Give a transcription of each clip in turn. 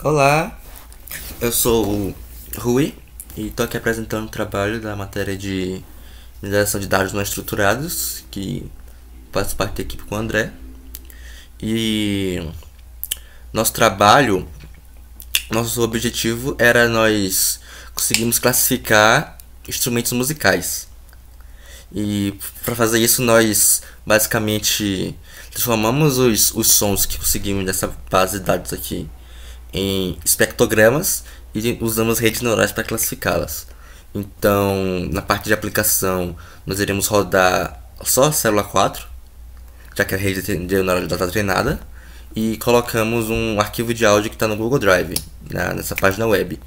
Olá, eu sou o Rui e estou aqui apresentando o trabalho da matéria de mineração de dados não estruturados, que faço parte da equipe com o André. E nosso trabalho, nosso objetivo era nós conseguirmos classificar instrumentos musicais. E para fazer isso nós basicamente transformamos os sons que conseguimos dessa base de dados aqui em espectrogramas e usamos redes neurais para classificá-las. Então, na parte de aplicação, nós iremos rodar só a célula 4, já que a rede neural já está treinada, e colocamos um arquivo de áudio que está no Google Drive, nessa página web.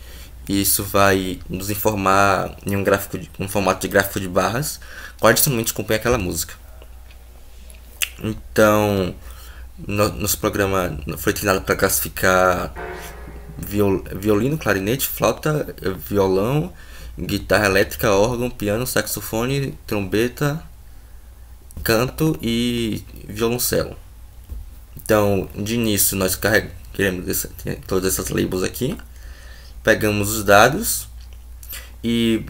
E isso vai nos informar em um formato de gráfico de barras quais instrumentos compõem aquela música. Então, nosso programa foi treinado para classificar violino, clarinete, flauta, violão, guitarra elétrica, órgão, piano, saxofone, trombeta, canto e violoncelo. Então, de início, nós carregamos todas essas labels aqui, pegamos os dados e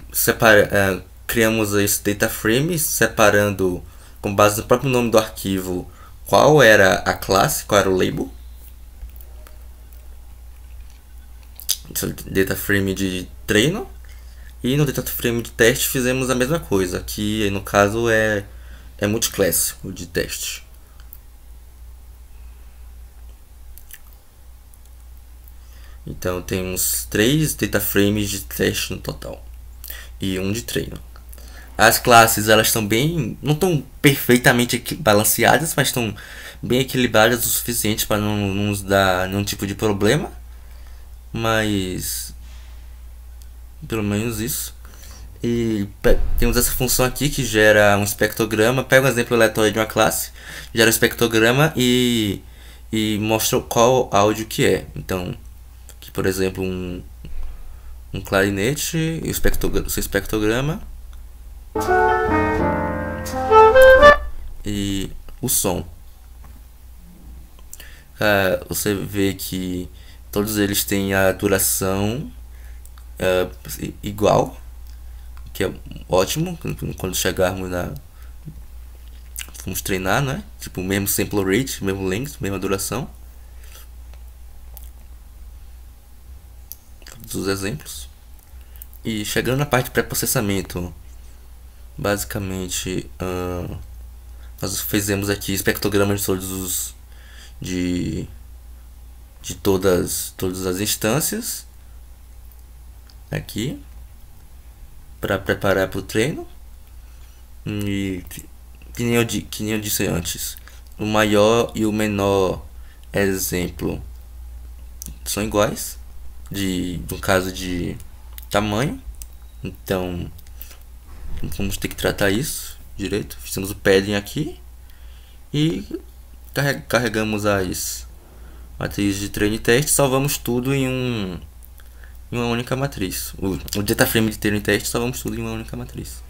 criamos esse data frame separando com base no próprio nome do arquivo qual era a classe, qual era o label. Esse data frame de treino. E no data frame de teste fizemos a mesma coisa, que no caso é multiclass, o de teste. Então temos 3 data frames de teste no total e um de treino. As classes elas estão bem, não estão perfeitamente balanceadas, mas estão bem equilibradas o suficiente para não nos dar nenhum tipo de problema. Mas pelo menos isso. E temos essa função aqui que gera um espectrograma. Pega um exemplo aleatório de uma classe, gera um espectrograma e mostra qual áudio que é. Então, aqui por exemplo, um clarinete e o seu espectrograma e o som. Você vê que todos eles têm a duração igual, que é ótimo quando chegarmos na. Vamos treinar, né? Tipo, mesmo sample rate, mesmo length, mesma duração. Todos os exemplos. E chegando na parte de pré-processamento, basicamente nós fizemos aqui espectrogramas de todos os. De todas as instâncias aqui para preparar para o treino. E que nem eu disse antes, o maior e o menor exemplo são iguais, no caso de tamanho. Então vamos ter que tratar isso direito. Fizemos o padding aqui e carregamos as matrizes de treino e teste. Salvamos tudo em uma única matriz. O data frame de treino e teste salvamos tudo em uma única matriz.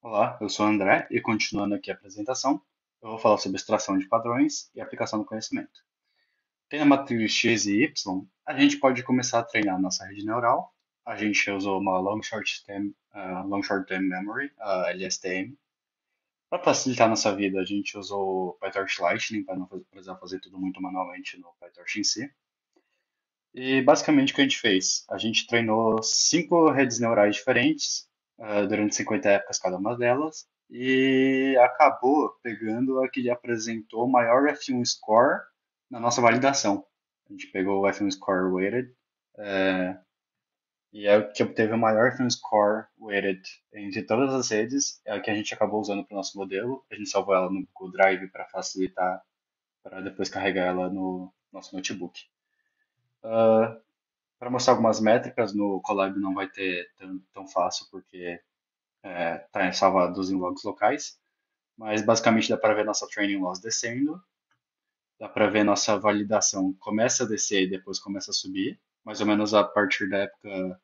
Olá, eu sou o André e continuando aqui a apresentação, eu vou falar sobre extração de padrões e aplicação do conhecimento. Tem a matriz X e Y, a gente pode começar a treinar nossa rede neural. A gente usou uma Long Short Term Memory, a LSTM. Para facilitar nossa vida, a gente usou o PyTorch Lightning para não precisar fazer tudo muito manualmente no PyTorch em si. E basicamente o que a gente fez? A gente treinou 5 redes neurais diferentes, durante 50 épocas cada uma delas, e acabou pegando a que apresentou o maior F1 score na nossa validação. A gente pegou o F1 score weighted, e é o que obteve o maior F1 score weighted entre todas as redes, é a que a gente acabou usando para o nosso modelo. A gente salvou ela no Google Drive para facilitar, para depois carregar ela no nosso notebook. Para mostrar algumas métricas, no Colab não vai ter tão fácil, porque está salvados em logs locais, mas basicamente dá para ver nossa training loss descendo, dá para ver nossa validação começa a descer e depois começa a subir, mais ou menos a partir da época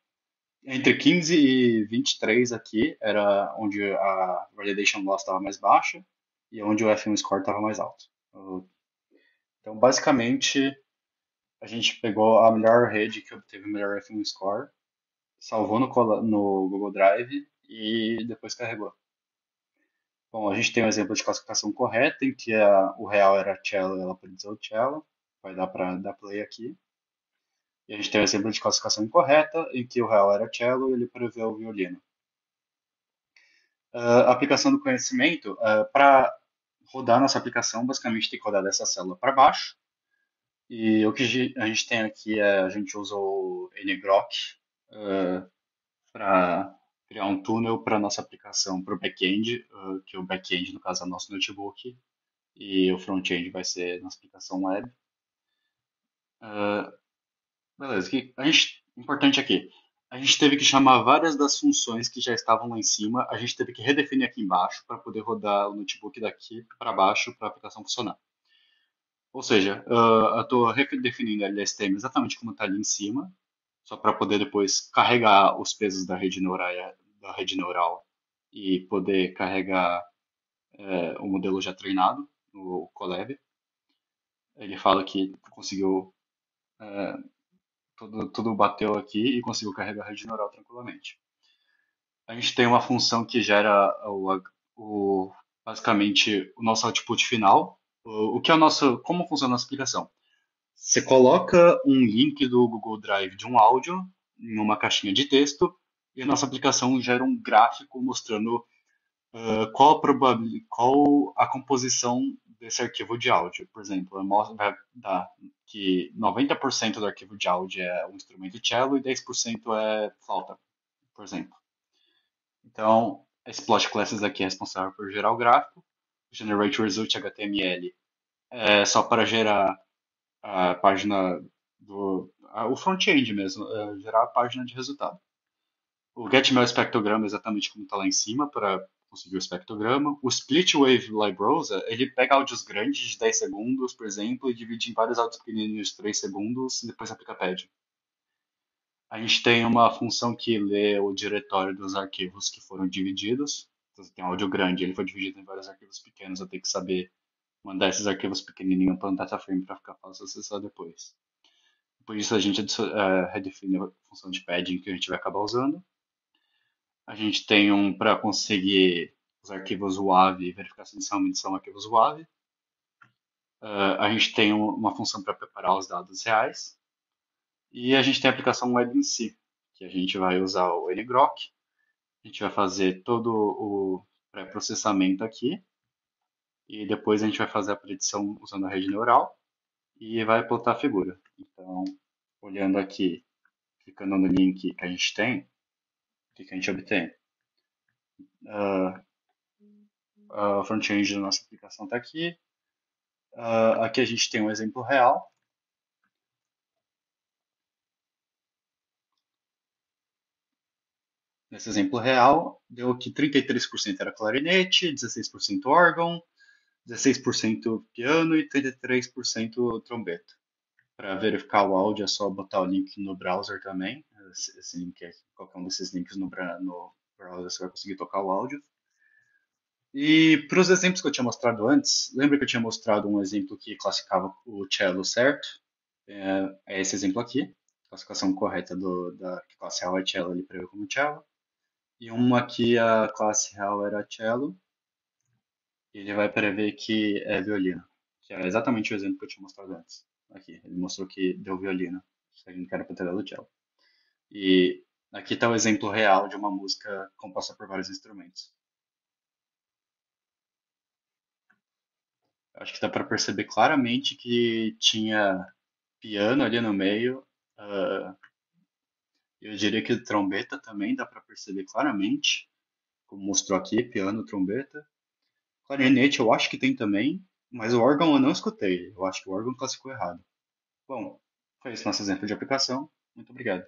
Entre 15 e 23 aqui era onde a validation loss estava mais baixa e onde o F1 score estava mais alto. Então, basicamente, a gente pegou a melhor rede que obteve o melhor F1 score, salvou no Google Drive e depois carregou. Bom, a gente tem um exemplo de classificação correta em que o real era cello e ela prediziu cello. Vai dar para dar play aqui. E a gente tem um exemplo de classificação incorreta em que o real era cello e ele preveu o violino. A aplicação do conhecimento, para rodar nossa aplicação, basicamente tem que rodar dessa célula para baixo. E o que a gente tem aqui a gente usou o ngrok para criar um túnel para nossa aplicação para o back-end, que o back-end, no caso, é o nosso notebook, e o front-end vai ser nossa aplicação web. Uh, Beleza, importante aqui. A gente teve que chamar várias das funções que já estavam lá em cima, a gente teve que redefinir aqui embaixo para poder rodar o notebook daqui para baixo para a aplicação funcionar. Ou seja, eu estou redefinindo a LSTM exatamente como está ali em cima, só para poder depois carregar os pesos da rede neural e poder carregar o modelo já treinado no Colab. Ele fala que conseguiu, tudo bateu aqui e conseguiu carregar a rede neural tranquilamente. A gente tem uma função que gera basicamente o nosso output final. O que é o nosso, como funciona a nossa aplicação? Você coloca um link do Google Drive de um áudio em uma caixinha de texto e a nossa aplicação gera um gráfico mostrando qual a composição desse arquivo de áudio. Por exemplo, vai dar que 90% do arquivo de áudio é um instrumento cello e 10% é flauta, por exemplo. Então, esse plot classes aqui é responsável por gerar o gráfico. O generate result HTML é só para gerar a página o front-end mesmo, gerar a página de resultado. O getMel espectrograma é exatamente como está lá em cima para conseguir o espectrograma. O split wave librosa, ele pega áudios grandes de 10 segundos, por exemplo, e divide em vários áudios pequenininhos de 3 segundos e depois aplica pad. A gente tem uma função que lê o diretório dos arquivos que foram divididos. Então, você tem um áudio grande, ele foi dividido em vários arquivos pequenos, eu tenho que saber mandar esses arquivos pequenininhos para um dataframe para ficar fácil acessar depois. Por isso a gente redefine a função de padding que a gente vai acabar usando. A gente tem um para conseguir os arquivos WAV e verificar se eles realmente são arquivos WAV. A gente tem uma função para preparar os dados reais. E a gente tem a aplicação web em si, que a gente vai usar o ngrok. A gente vai fazer todo o pré-processamento aqui. E depois a gente vai fazer a predição usando a rede neural. E vai plotar a figura. Então, olhando aqui, clicando no link que a gente tem, o que a gente obtém? A front-end da nossa aplicação está aqui. Aqui a gente tem um exemplo real. Nesse exemplo real, deu que 33% era clarinete, 16% órgão, 16% piano e 33% trombeta. Para verificar o áudio é só botar o link no browser também. Esse link, qualquer um desses links no browser você vai conseguir tocar o áudio. E para os exemplos que eu tinha mostrado antes, lembra que eu tinha mostrado um exemplo que classificava o cello certo? É esse exemplo aqui. Classificação correta da classe real é cello, ele prevê como cello. E uma que a classe real era cello, e ele vai prever que é violino. Que é exatamente o exemplo que eu tinha mostrado antes. Aqui, ele mostrou que deu violino, seguindo que era para ter dado cello. E aqui está o exemplo real de uma música composta por vários instrumentos. Acho que dá para perceber claramente que tinha piano ali no meio. Eu diria que trombeta também dá para perceber claramente, como mostrou aqui, piano, trombeta. Clarinete eu acho que tem também, mas o órgão eu não escutei. Eu acho que o órgão classificou errado. Bom, foi esse nosso exemplo de aplicação. Muito obrigado.